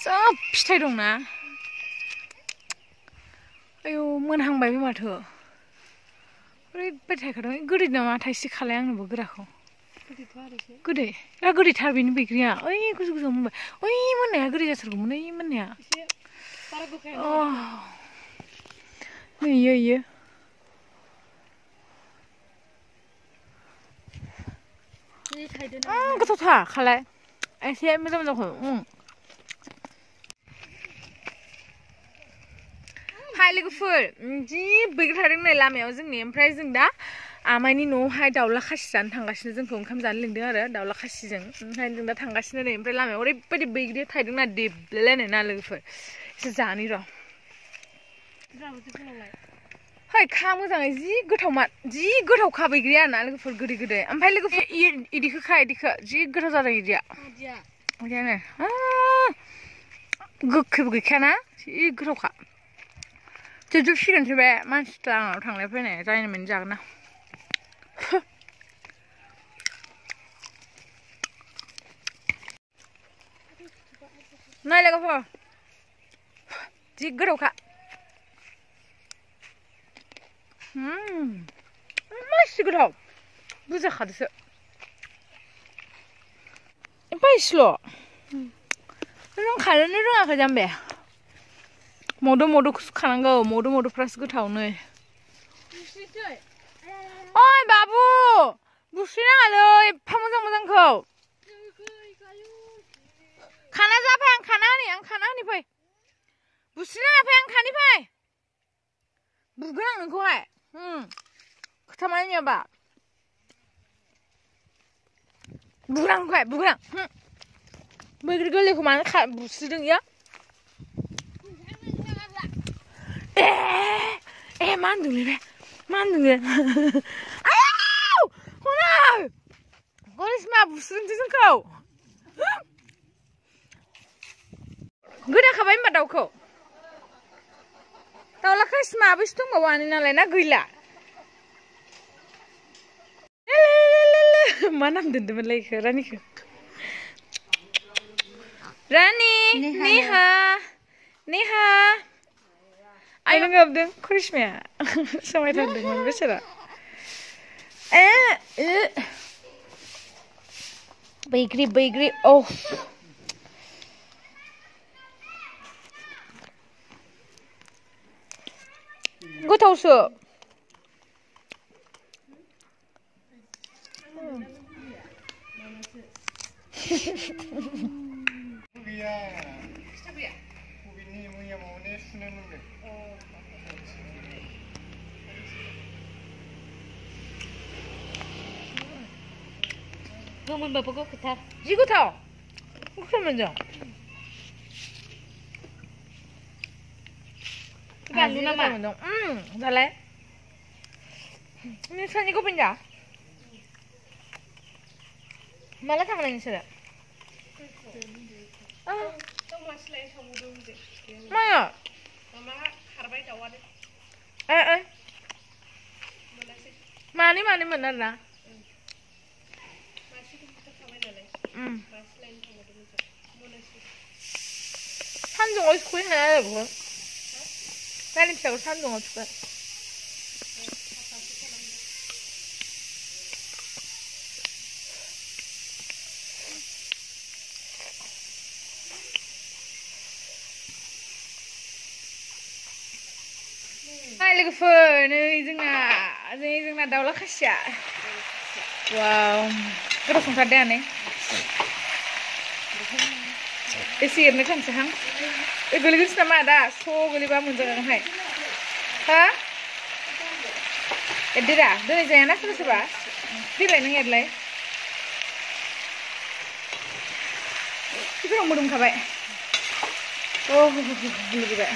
सब फिथाइ दंना आयौ मोनहांबाय बे माथो ओरैबायदि थायखादों गोदै नामा थाइसे खालाय आंनोबो गोराखौ गोदै गोदैथार बेनि बैग्रिया ओइ गोजौ गोजौ मोनबाय ओइ मोननाया गोदै जाथारगौमोन ओइ मोननाया नै इयो गोथावथार खालाय एसे मोजां मोजांखौ हाय लोगोफोर जि बैग्रि थादों नै लामायाव जोंनि ओमफ्राय जों दा आमाइनि न'आवहाय दाउला खासि जानो थांगासिनो जोंखौ ओंखाम जानो लिंदों आरो दाउला खासिजों ओमफ्राय जों दा थांगासिनो नै ओमफ्राय लामायाव ओरैबायदि बैग्रि थायदों ना देबलायलायनाय ना लोगोफोर एसे जानि र' है खा मोजाङै जि गोथावखा बैग्रिया ना लोगोफोर गोदै गोदै ओमफ्राय लोगोफोर इदिखौ खा इदिखौ जि गोथाव जादों इदिया इदियानो गोखैबो गैखायाना जि गोथावखा जोबसिगोनसो बे मानसिफ्रा आंनाव थांलाय फैनाय जायनो माने जागोन ना नाय लोगोफोर जि गोथावखा मासि गोथाव बुरजाखादोसो एफा इसेल' रोंखानोनो रोङाखै जाम्बे मदखौसो खानांगौ मदफ्रासो गोथाव नै ओइ बाबु बुस्रिनाङालै एफा मोजांखौ खाना जाफै आं खाना होनि फै बुस्रिनाङा फै आं खानि फै बुगोन आं नोंखौहाय खोथा मानियाबा बुगोन आं बैग्रि गोरलैखौ मानो बुस्रिदों इयो मा होनदोंलै बे मा होनदों आयौ हनै गरिस्मा बुस्रिदोंसो जोंखौ गोदाखाबाय होनबा दाउखौ दाउला खासि माबैसो दंबावो आनै नालाय ना गैला मा नाम दोनदोंमोनलाय इखौ रानिखौ रानि नेहा आयौ गाबदों करिश्माया समायथारदोंमोन बेसारा बैग्रि गोथावसो गोमोनबाबो गोखैथार जि गोथाव मोनदों बानलु नामा दालाय नोंस्रानिखौ फैजा माला थांनाय नोंसोरो माया मानैमोन आरोना सानदुङाव सुख'यो होननाय आरो बेखौ गारि फिसाखौ सानदुङाव सुख'यो लोगोफोर नै जोंना दाउला खासिया वाव गोथाव संथारदे आनै एसे एरनो थांसैहां गोलैगोनसो नामा दा स' गोलैबा मोनजागोनहाय हा एरदोरा दिनै जायाना सोरबा देलाय नों एरलाय गोथाव मोदोमखाबाय लुबैबाय